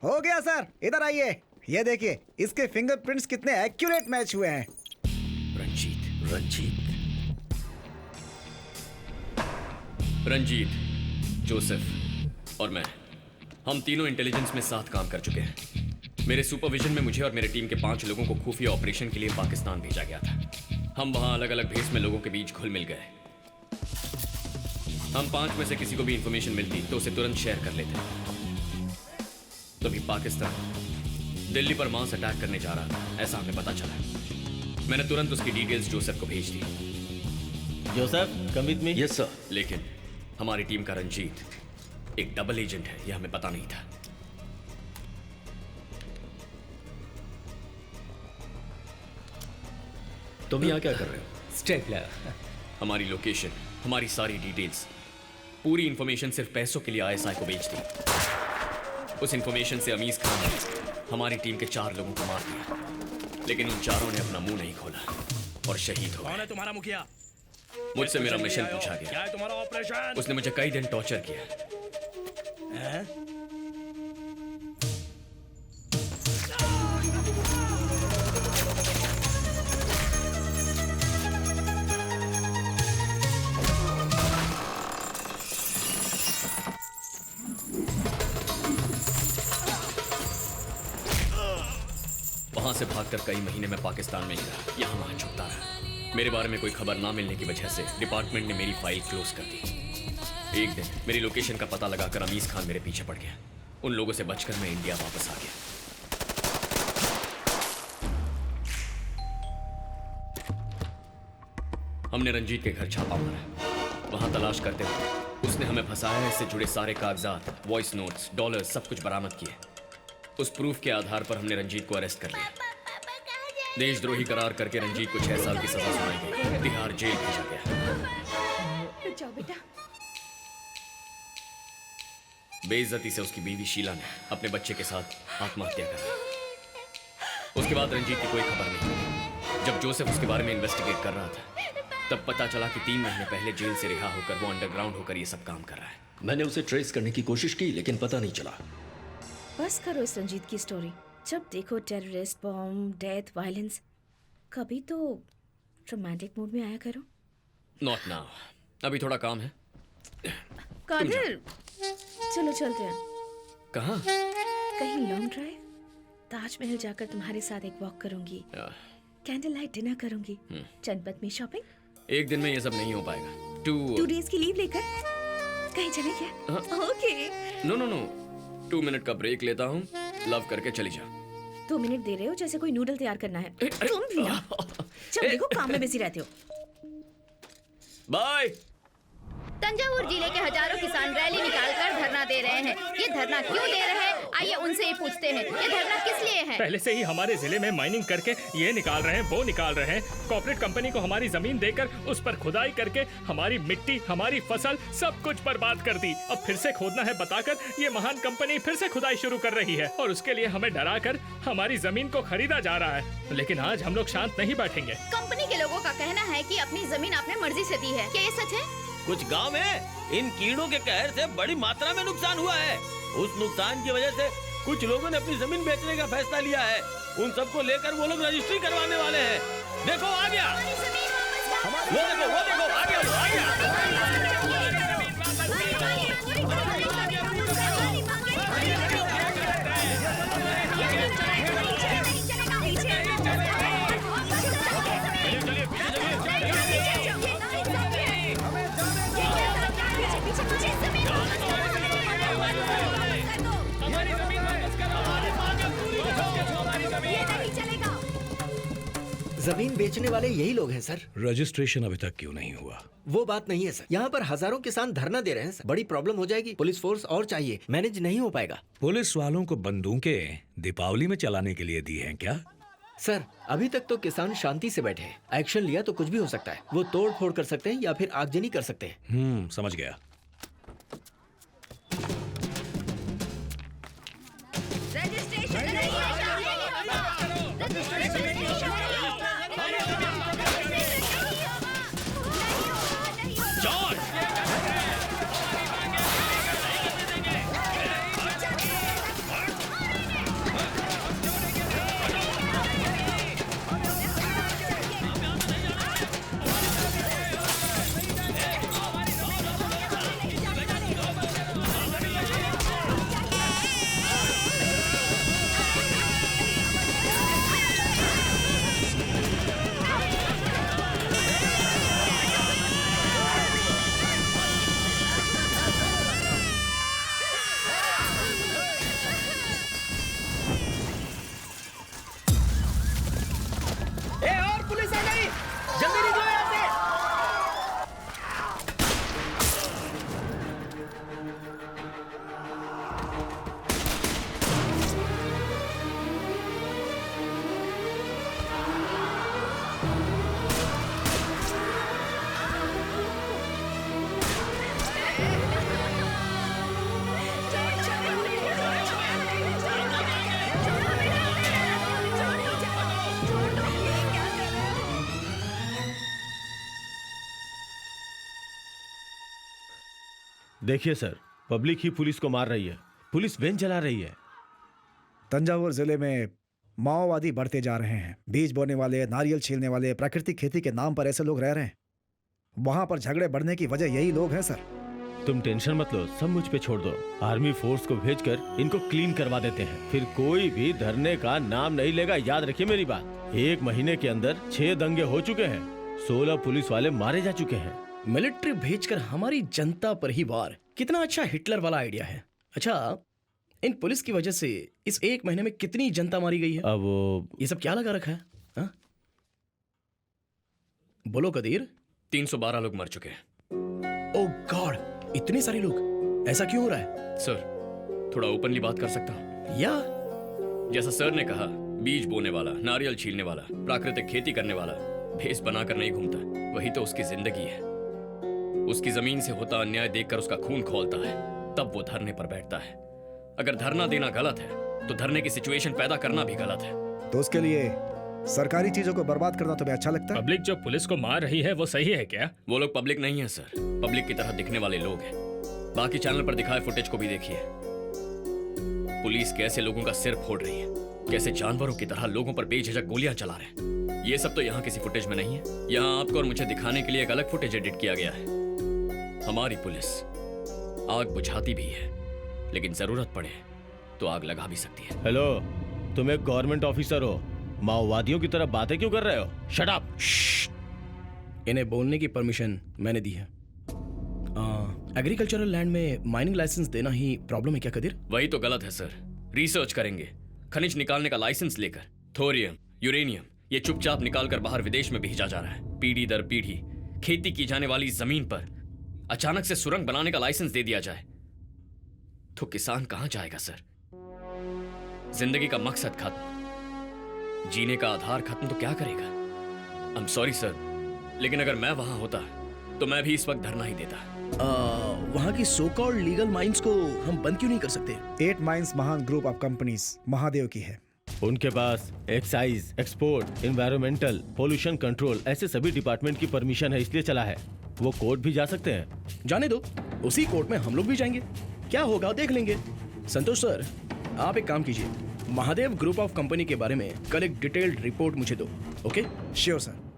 हो गया सर, इधर आइए। ये देखिए, इसके फिंगरप्रिंट्स कितने एक्यूरेट मैच हुए हैं। रंजीत, जोसेफ और मैं, हम तीनों इंटेलिजेंस में साथ काम कर चुके हैं। मेरे सुपरविजन में मुझे और मेरे टीम के 5 लोगों को खुफिया ऑपरेशन के लिए पाकिस्तान भेजा गया था। हम वहां अलग अलग भेस में लोगों के बीच घुल मिल गए। हम 5 में से किसी को भी इंफॉर्मेशन मिलती तो उसे तुरंत शेयर कर लेते। तभी पाकिस्तान दिल्ली पर मास अटैक करने जा रहा था, ऐसा हमें पता चला। मैंने तुरंत उसकी डिटेल्स जोसेफ को भेज दी। Joseph, come with me. Yes sir. लेकिन हमारी टीम का रंजीत एक डबल एजेंट है, यह हमें पता नहीं था। तुम यहाँ क्या कर रहे हो? स्टेपलर। हमारी लोकेशन, हमारी सारी डिटेल्स, पूरी इंफॉर्मेशन सिर्फ पैसों के लिए आईएसआई को बेच दी। उस इंफॉर्मेशन से अमीज खान ने हमारी टीम के 4 लोगों को मार दिया, लेकिन उन चारों ने अपना मुंह नहीं खोला और शहीद हो गए। कौन है तुम्हारा मुखिया? मुझसे मेरा मिशन पूछा क्या गया। है तुम्हारा ऑपरेशन? उसने मुझे कई दिन टॉर्चर किया। हैं? वहां से भागकर कई महीने में पाकिस्तान में ही रहा, यहाँ वहां छुपता रहा। मेरे बारे में कोई खबर ना मिलने की वजह से डिपार्टमेंट ने मेरी फाइल क्लोज कर दी। एक दिन मेरी लोकेशन का पता लगाकर अमीज खान मेरे पीछे पड़ गया। उन लोगों से बचकर मैं इंडिया वापस आ गया। हमने रंजीत के घर छापा मारा। वहां तलाश करते हुए उसने हमें फंसाया। इससे जुड़े सारे कागजात, वॉइस नोट्स, डॉलर्स सब कुछ बरामद किए। उस प्रूफ के आधार पर हमने रंजीत को अरेस्ट कर लिया। देशद्रोही करार करके रंजीत को 6 साल की सजा सुनाई गई। तिहाड़ जेल भेजा गया। जाओ बेटा। बेइज्जती से उसकी बीवी शीला ने अपने बच्चे के साथ आत्महत्या कर ली। उसके बाद रंजीत की कोई खबर नहीं मिली। जब जोसेफ उसके बारे में इन्वेस्टिगेट कर रहा था, तब पता चला कि 3 महीने पहले जेल से रिहा होकर वो अंडरग्राउंड होकर ये सब काम कर रहा है। मैंने उसे ट्रेस करने की कोशिश की, लेकिन पता नहीं चला। बस करो इस रंजीत की स्टोरी। जब देखो टेररिस्ट, बॉम्ब, डेथ, वायलेंस। कभी तो रोमांटिक मूड में आया करो। नॉट नाउ, अभी थोड़ा काम है। कादिर, चलो चलते हैं। कहाँ? कहीं लॉन्ग ड्राइव। ताजमहल जाकर तुम्हारे साथ एक वॉक करूंगी, कैंडल लाइट डिनर करूंगी, जनपथ में शॉपिंग। एक दिन में ये सब नहीं हो पाएगा। 2 डेज की लीव लेकर कहीं चले क्या? ओके। नो 2 मिनट का ब्रेक लेता हूँ। लव करके चली जा। 2 मिनट दे रहे हो जैसे कोई नूडल तैयार करना है। तुम भी ना। जब देखो काम में बिजी रहते हो। बाय। तंजावुर जिले के हजारों किसान रैली निकालकर धरना दे रहे हैं। ये धरना क्यों दे रहे हैं, आइए उनसे ही पूछते हैं। ये धरना किस लिए है? पहले से ही हमारे जिले में माइनिंग करके ये निकाल रहे हैं, वो निकाल रहे हैं। कॉर्पोरेट कंपनी को हमारी जमीन देकर उस पर खुदाई करके हमारी मिट्टी, हमारी फसल सब कुछ बर्बाद कर दी। अब फिर से खोदना है बताकर ये महान कंपनी फिर से खुदाई शुरू कर रही है और उसके लिए हमें डरा कर हमारी जमीन को खरीदा जा रहा है। लेकिन आज हम लोग शांत नहीं बैठेंगे। कंपनी के लोगों का कहना है कि अपनी जमीन आपने मर्जी से दी है। क्या ये सच है? कुछ गांव में इन कीड़ों के कहर से बड़ी मात्रा में नुकसान हुआ है। उस नुकसान की वजह से कुछ लोगों ने अपनी जमीन बेचने का फैसला लिया है। उन सबको लेकर वो लोग रजिस्ट्री करवाने वाले हैं। देखो आ गया, वो देखो आ गया, वो आ गया। जमीन बेचने वाले यही लोग हैं सर। रजिस्ट्रेशन अभी तक क्यों नहीं हुआ? वो बात नहीं है सर, यहाँ पर हजारों किसान धरना दे रहे हैं सर। बड़ी प्रॉब्लम हो जाएगी। पुलिस फोर्स और चाहिए, मैनेज नहीं हो पाएगा। पुलिस वालों को बंदूकें दीपावली में चलाने के लिए दी हैं क्या? सर अभी तक तो किसान शांति से बैठे हैं। एक्शन लिया तो कुछ भी हो सकता है। वो तोड़ फोड़ कर सकते हैं या फिर आगजनी कर सकते हैं। समझ गया। देखिए सर, पब्लिक ही पुलिस को मार रही है, पुलिस वैन चला रही है। तंजावुर जिले में माओवादी बढ़ते जा रहे हैं। बीज बोने वाले, नारियल छीलने वाले, प्राकृतिक खेती के नाम पर ऐसे लोग रह रहे हैं। वहां पर झगड़े बढ़ने की वजह यही लोग हैं सर। तुम टेंशन मत लो, सब मुझ पे छोड़ दो। आर्मी फोर्स को भेजकर इनको क्लीन करवा देते हैं, फिर कोई भी धरने का नाम नहीं लेगा। याद रखिए मेरी बात। 1 महीने के अंदर 6 दंगे हो चुके हैं, 16 पुलिस वाले मारे जा चुके हैं। मिलिट्री भेजकर हमारी जनता पर ही वार, कितना अच्छा हिटलर वाला आइडिया है। अच्छा, इन पुलिस की वजह से इस 1 महीने में कितनी जनता मारी गई है? अब ये सब क्या लगा रखा है हा? बोलो कदीर। 312 लोग मर चुके हैं। ओह गॉड, इतने सारे लोग, ऐसा क्यों हो रहा है? सर, थोड़ा ओपनली बात कर सकता हूँ? या जैसा सर ने कहा, बीज बोने वाला, नारियल छीलने वाला, प्राकृतिक खेती करने वाला भेस बनाकर नहीं घूमता, वही तो उसकी जिंदगी है। उसकी जमीन से होता अन्याय देखकर उसका खून खौलता है, तब वो धरने पर बैठता है। अगर धरना देना गलत है तो धरने की सिचुएशन पैदा करना भी गलत है। तो उसके लिए सरकारी चीजों को बर्बाद करना तुम्हें अच्छा लगता है? पब्लिक जो पुलिस को मार रही है वो सही है क्या? वो लोग पब्लिक नहीं है सर, पब्लिक की तरह दिखने वाले लोग हैं। बाकी चैनल पर दिखाए फुटेज को भी देखिए। पुलिस कैसे लोगों का सिर फोड़ रही है, कैसे जानवरों की तरह लोगों पर बेझिझक गोलियां चला रहे हैं। ये सब तो यहाँ किसी फुटेज में नहीं है। यहाँ आपको और मुझे दिखाने के लिए एक अलग फुटेज एडिट किया गया है। हमारी पुलिस आग बुझाती भी है, लेकिन जरूरत पड़े तो आग लगा भी सकती है। हेलो, तुम एक गवर्नमेंट ऑफिसर हो, माओवादियों की तरह बातें क्यों कर रहे हो? Shut up. इन्हें बोलने की परमिशन मैंने दी है। एग्रीकल्चरल लैंड में माइनिंग लाइसेंस देना ही प्रॉब्लम है क्या कदीर? वही तो गलत है सर। रिसर्च करेंगे, खनिज निकालने का लाइसेंस लेकर थोरियम, यूरेनियम ये चुपचाप निकालकर बाहर विदेश में भेजा जा रहा है। पीढ़ी दर पीढ़ी खेती की जाने वाली जमीन पर अचानक से सुरंग बनाने का लाइसेंस दे दिया जाए तो किसान कहां जाएगा सर? जिंदगी का मकसद खत्म, जीने का आधार खत्म तो क्या करेगा? आई एम सॉरी सर, लेकिन अगर मैं वहां होता तो मैं भी इस वक्त धरना ही देता। वहां की सो कॉल्ड लीगल माइंस को हम बंद क्यों नहीं कर सकते? 8 माइंस महान ग्रुप ऑफ कंपनीज महादेव की है। उनके पास excise, export, environmental, pollution control ऐसे सभी डिपार्टमेंट की परमिशन है, इसलिए चला है। वो कोर्ट भी जा सकते हैं। जाने दो, उसी कोर्ट में हम लोग भी जाएंगे, क्या होगा देख लेंगे। संतोष सर, आप एक काम कीजिए, महादेव ग्रुप ऑफ कंपनी के बारे में कल एक डिटेल्ड रिपोर्ट मुझे दो। ओके? Sure sir.